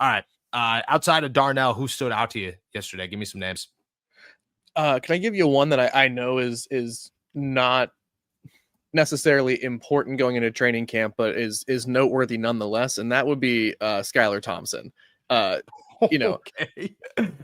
All right. Outside of Darnell, who stood out to you yesterday? Give me some names. Can I give you one that I know is not necessarily important going into training camp, but is noteworthy nonetheless, and that would be Skylar Thompson. Uh, you know, Okay.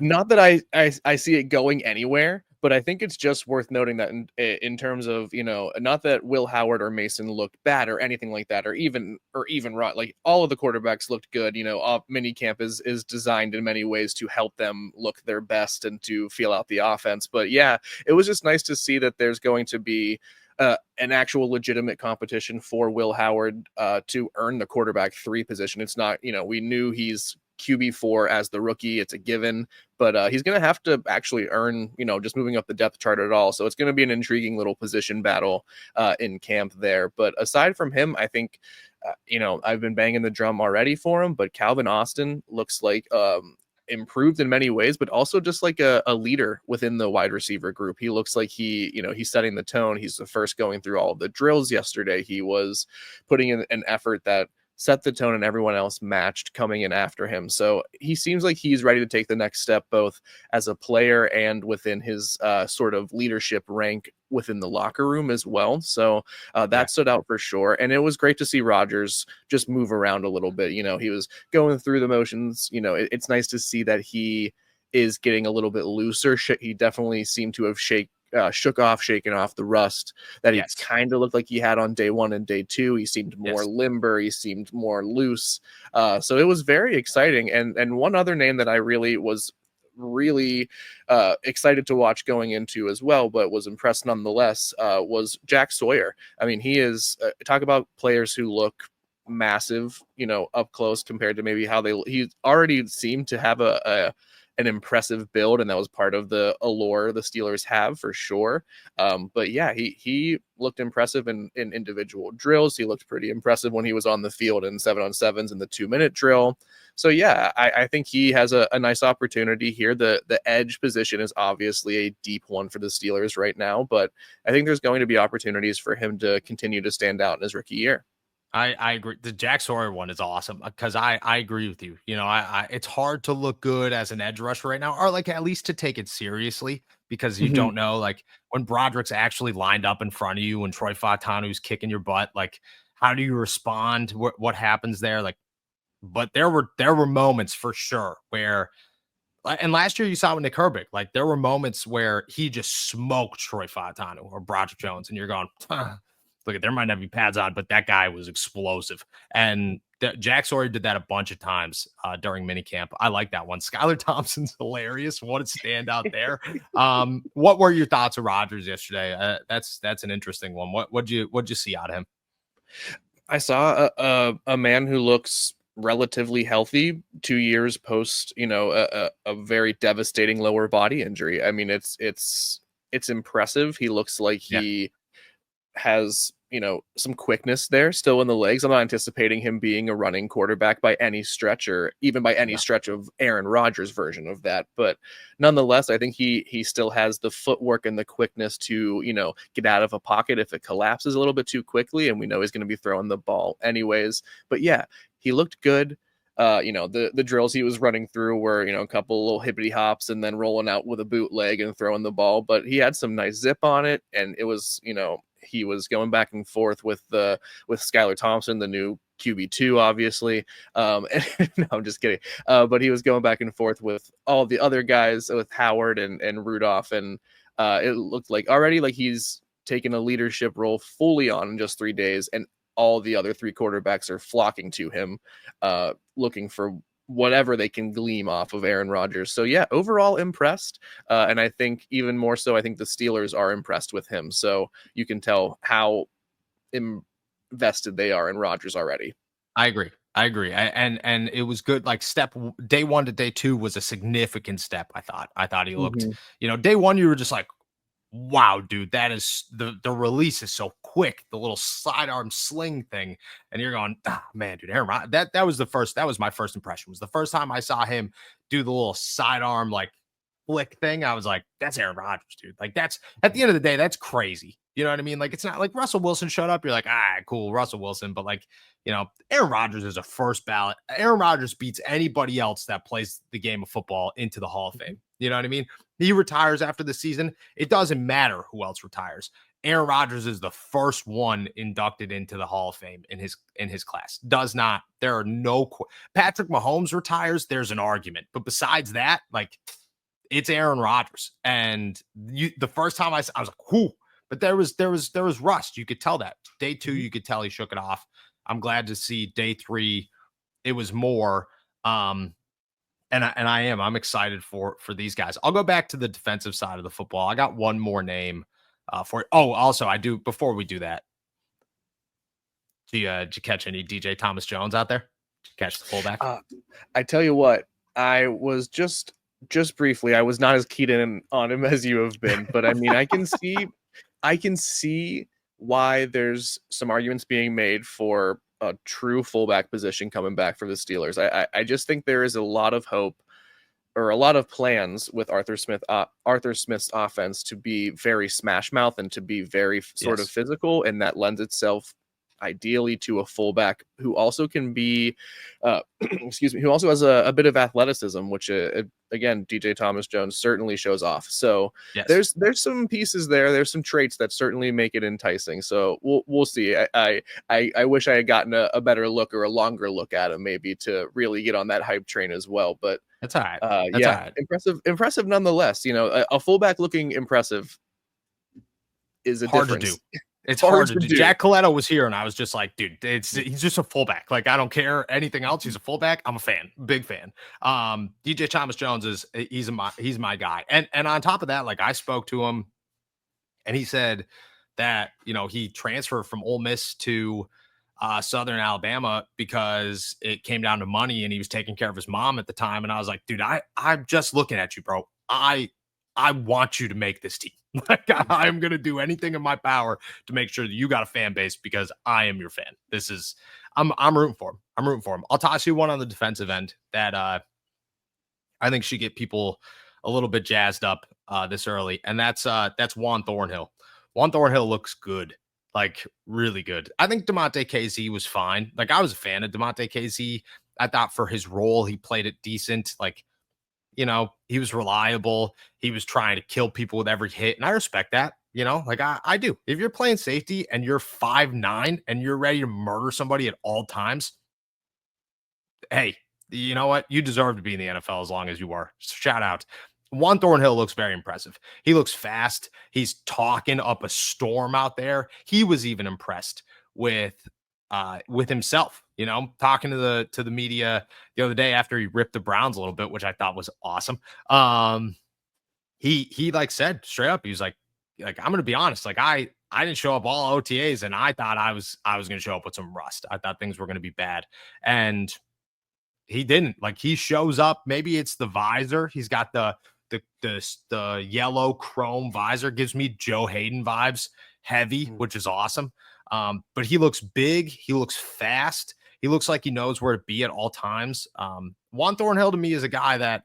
not that I see it going anywhere, but I think it's just worth noting that in terms of, not that Will Howard or Mason looked bad or anything like that, or even like all of the quarterbacks looked good. Minicamp is designed in many ways to help them look their best and to feel out the offense. But yeah, it was just nice to see that there's going to be an actual legitimate competition for Will Howard to earn the quarterback 3 position. It's not, we knew he's QB4 as the rookie. It's a given, but he's going to have to actually earn, just moving up the depth chart at all. So it's going to be an intriguing little position battle in camp there. But aside from him, I think, I've been banging the drum already for him, but Calvin Austin looks like improved in many ways, but also just like a leader within the wide receiver group. He looks like he's setting the tone. He's the first going through all of the drills yesterday. He was putting in an effort that set the tone and everyone else matched coming in after him. So he seems like he's ready to take the next step, both as a player and within his sort of leadership rank within the locker room as well. So that stood out for sure. And it was great to see Rodgers just move around a little bit. He was going through the motions. It's nice to see that he is getting a little bit looser. He definitely seemed to have shaken off the rust that he kind of looked like he had on day 1 and day 2. He seemed more limber. He seemed more loose. So it was very exciting. And one other name that I really was excited to watch going into as well, but was impressed nonetheless, was Jack Sawyer. I mean, he is talk about players who look massive, up close compared to maybe how he already seemed to have an impressive build, and that was part of the allure the Steelers have for sure. But yeah, he looked impressive in individual drills. He looked pretty impressive when he was on the field in 7-on-7s in the 2-minute drill. So yeah, I think he has a nice opportunity here. The edge position is obviously a deep one for the Steelers right now, but I think there's going to be opportunities for him to continue to stand out in his rookie year. I agree. The Jack Sawyer one is awesome because I agree with you. It's hard to look good as an edge rusher right now, or like at least to take it seriously, because you don't know, like when Broderick's actually lined up in front of you and Troy Fautanu's kicking your butt, like how do you respond? What happens there? Like, but there were moments for sure where, and last year you saw with Nick Herbig, like there were moments where he just smoked Troy Fautanu or Broderick Jones, and you're going, look, there might not be pads on, but that guy was explosive. And Jack Sawyer did that a bunch of times during minicamp. I like that one. Skylar Thompson's hilarious. What a standout there. What were your thoughts of Rodgers yesterday? That's an interesting one. What'd you see out of him? I saw a man who looks relatively healthy 2 years post, a very devastating lower body injury. I mean, it's impressive. He looks like he has, some quickness there still in the legs. I'm not anticipating him being a running quarterback by any stretch, or even by any stretch of Aaron Rodgers' version of that. But nonetheless, I think he still has the footwork and the quickness to, get out of a pocket if it collapses a little bit too quickly. And we know he's going to be throwing the ball anyways. But yeah, he looked good. The drills he was running through were, a couple little hippity hops and then rolling out with a bootleg and throwing the ball. But he had some nice zip on it. And it was, he was going back and forth with Skylar Thompson, the new QB2, obviously. No, I'm just kidding. But he was going back and forth with all the other guys, with Howard and Rudolph. And it looked like already like he's taken a leadership role fully on in just 3 days. And all the other 3 quarterbacks are flocking to him, looking for whatever they can glean off of Aaron Rodgers. So yeah, overall impressed. And I think even more so, I think the Steelers are impressed with him. So you can tell how invested they are in Rodgers already. I agree. And it was good. Like day 1 to day 2 was a significant step. I thought he looked, day 1, you were just like, wow, dude, that is the release is so quick, the little sidearm sling thing. And you're going, man, dude, Aaron Rodgers, that was my first impression. Was the first time I saw him do the little sidearm like flick thing. I was like, that's Aaron Rodgers, dude. Like, that's at the end of the day, that's crazy. You know what I mean? Like, it's not like Russell Wilson showed up. You're like, cool, Russell Wilson. But like, Aaron Rodgers is a first ballot. Aaron Rodgers beats anybody else that plays the game of football into the Hall of Fame. You know what I mean? He retires after the season. It doesn't matter who else retires. Aaron Rodgers is the first one inducted into the Hall of Fame in his class. Does not. There are no. Patrick Mahomes retires. There's an argument, but besides that, like, it's Aaron Rodgers. And the first time I was like, cool. But there was rust. You could tell that. Day 2, you could tell he shook it off. I'm glad to see day 3. It was more. And I'm excited for these guys. I'll go back to the defensive side of the football. I got one more name for it. Oh, also I do, before we do that. Did you catch any DJ Thomas Jones out there? Did you catch the fullback? I tell you what, I was just briefly, I was not as keyed in on him as you have been, but I mean, I can see why there's some arguments being made for a true fullback position coming back for the Steelers. I just think there is a lot of hope, or a lot of plans with Arthur Smith's offense to be very smash mouth and to be very sort of physical, and that lends itself ideally to a fullback who also can be, who also has a bit of athleticism, which again, DJ Thomas Jones certainly shows off. So there's some pieces there. There's some traits that certainly make it enticing. So we'll see. I wish I had gotten a better look or a longer look at him, maybe, to really get on that hype train as well. But that's all right. All right. Impressive nonetheless. A fullback looking impressive is a hard difference. To do. It's hard to do. Jack Coletto was here, and I was just like, dude, he's just a fullback. Like, I don't care anything else. He's a fullback. I'm a fan, big fan. DJ Thomas Jones he's my guy. And on top of that, like, I spoke to him, and he said that he transferred from Ole Miss to Southern Alabama because it came down to money, and he was taking care of his mom at the time. And I was like, dude, I'm just looking at you, bro. I want you to make this team. Like, I'm going to do anything in my power to make sure that you got a fan base, because I am your fan. I'm rooting for him. I'll toss you one on the defensive end that I think should get people a little bit jazzed up this early. And that's Juan Thornhill. Juan Thornhill looks good, like really good. I think DeMonte KZ was fine. Like, I was a fan of DeMonte KZ. I thought for his role, he played it decent. Like, he was reliable. He was trying to kill people with every hit. And I respect that, like I do. If you're playing safety and you're 5'9" and you're ready to murder somebody at all times, hey, you know what? You deserve to be in the NFL as long as you are. Shout out. Juan Thornhill looks very impressive. He looks fast. He's talking up a storm out there. He was even impressed with himself, talking to the media the other day after he ripped the Browns a little bit, which I thought was awesome. He like said straight up, he was like, I'm going to be honest. Like, I didn't show up all OTAs, and I thought I was going to show up with some rust. I thought things were going to be bad, and he didn't. Like, he shows up. Maybe it's the visor. He's got the yellow chrome visor, gives me Joe Hayden vibes, heavy, which is awesome. But he looks big. He looks fast. He looks like he knows where to be at all times. Juan Thornhill to me is a guy that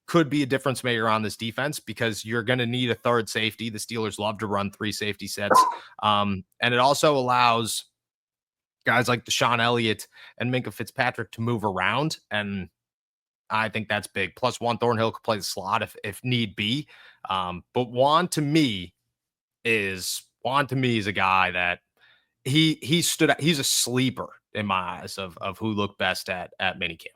could be a difference maker on this defense, because you're going to need a third safety. The Steelers love to run 3 safety sets. And it also allows guys like Deshaun Elliott and Minkah Fitzpatrick to move around. And I think that's big. Plus, Juan Thornhill could play the slot if need be. But Juan to me is a guy that he stood out. He's a sleeper in my eyes of who looked best at minicamp.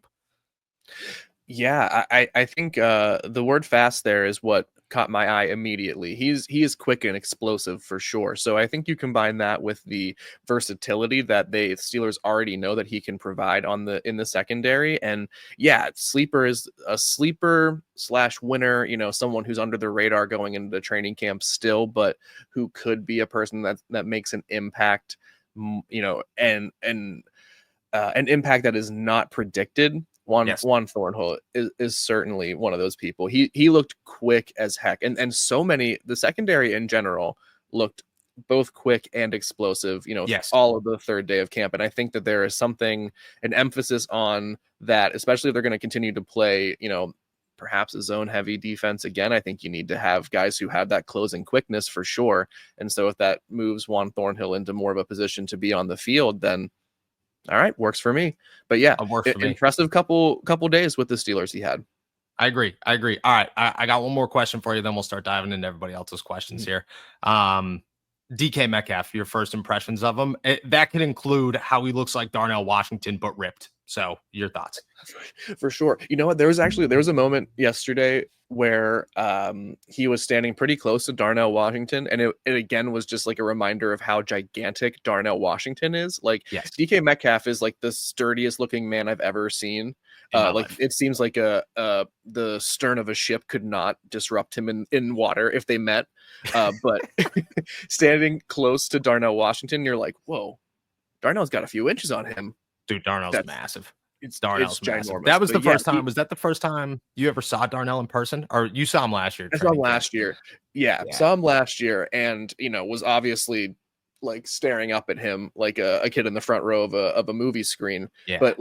Yeah, I think the word fast there is what caught my eye immediately. He is quick and explosive for sure. So I think you combine that with the versatility that the Steelers already know that he can provide in the secondary. And yeah, sleeper is a sleeper / winner, someone who's under the radar going into the training camp still, but who could be a person that makes an impact, and an impact that is not predicted. Juan Thornhill is certainly one of those people. He looked quick as heck, and so many, the secondary in general looked both quick and explosive, all of the third day of camp. And I think that there is an emphasis on that, especially if they're going to continue to play, perhaps a zone heavy defense again. I think you need to have guys who have that closing quickness for sure. And so if that moves Juan Thornhill into more of a position to be on the field, then all right, works for me. But yeah, It works for me. impressive couple days with the Steelers he had. I agree. I agree. All right. I got one more question for you. Then we'll start diving into everybody else's questions here. DK Metcalf, your first impressions of him. That could include how he looks like Darnell Washington, but ripped. So your thoughts? For sure. You know what? There was a moment yesterday where he was standing pretty close to Darnell Washington, and it again was just like a reminder of how gigantic Darnell Washington is. Like Yes. DK Metcalf is like the sturdiest looking man I've ever seen. Like life. It seems like the stern of a ship could not disrupt him in water if they met. But standing close to Darnell Washington, you're like, whoa, Darnell's got a few inches on him. Dude, Darnell's massive. Darnell's massive. ginormous. That was the first time. Was that the first time you ever saw Darnell in person, or you saw him last year? I saw him last year. Yeah, saw him last year, and was obviously like staring up at him like a kid in the front row of a movie screen. Yeah. But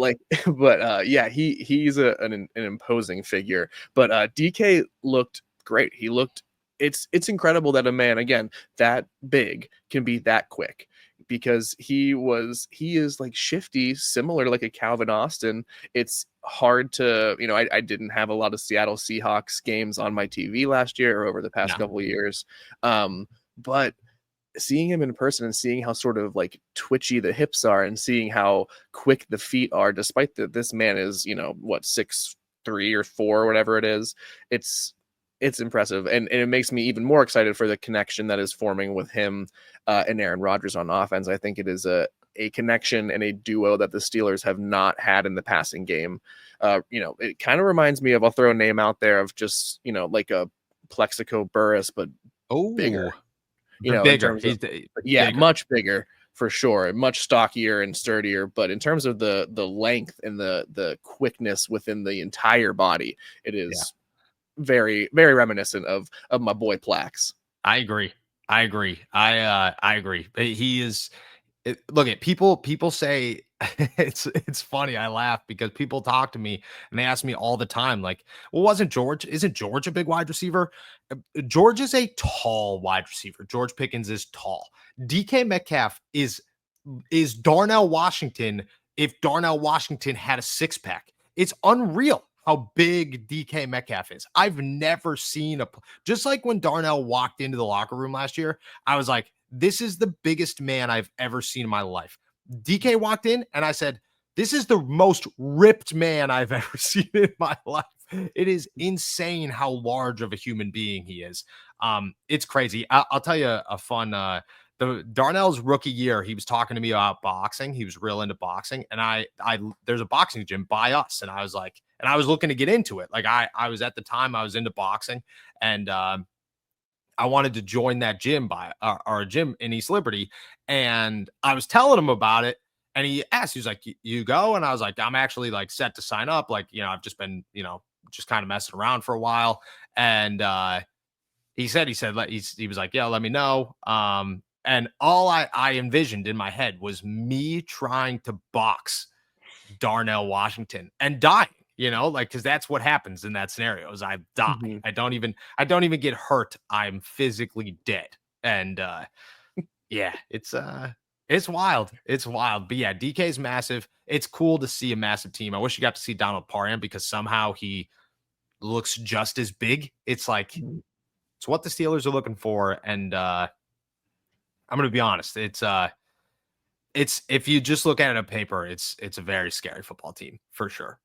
he's an imposing figure. But DK looked great. He looked. It's incredible that a man again that big can be that quick, because he is like shifty, similar to like a Calvin Austin. It's hard to, I didn't have a lot of Seattle Seahawks games on my TV last year or over the past couple of years. But seeing him in person and seeing how sort of like twitchy the hips are and seeing how quick the feet are, despite that this man is, 6'3" or 4, whatever it is, it's impressive. And it makes me even more excited for the connection that is forming with him and Aaron Rodgers on offense. I think it is a connection and a duo that the Steelers have not had in the passing game. It kind of reminds me of, I'll throw a name out there, of just, like a Plexico Burris, but bigger. Bigger. Bigger. Much bigger for sure, much stockier and sturdier. But in terms of the length and the quickness within the entire body, it is very, very reminiscent of my boy Plax. I agree. I agree. He is. Look at people say it's funny. I laugh because people talk to me and they ask me all the time, like, well, isn't George a big wide receiver? George is a tall wide receiver. George Pickens is tall. DK Metcalf is Darnell Washington if Darnell Washington had a six-pack. It's unreal how big DK Metcalf is. I've never seen just like when Darnell walked into the locker room last year, I was like, this is the biggest man I've ever seen in my life. DK walked in and I said, this is the most ripped man I've ever seen in my life. It is insane how large of a human being he is. It's crazy. I'll tell you a fun, the Darnell's rookie year, he was talking to me about boxing. He was real into boxing. And there's a boxing gym by us. And I was like, and I was looking to get into it. Like I was at the time I was into boxing, and I wanted to join that gym by our gym in East Liberty. And I was telling him about it. And he asked, he was like, you go? And I was like, I'm actually like set to sign up. Like, I've just been, just kind of messing around for a while. And he was like, yeah, let me know. And all I envisioned in my head was me trying to box Darnell Washington and dying, because that's what happens in that scenario is I die. Mm-hmm. I don't even get hurt. I'm physically dead. And it's wild. It's wild. But yeah, DK's massive. It's cool to see a massive team. I wish you got to see Donald Parham because somehow he looks just as big. It's like, it's what the Steelers are looking for. And I'm going to be honest. It's if you just look at it on paper, it's a very scary football team for sure.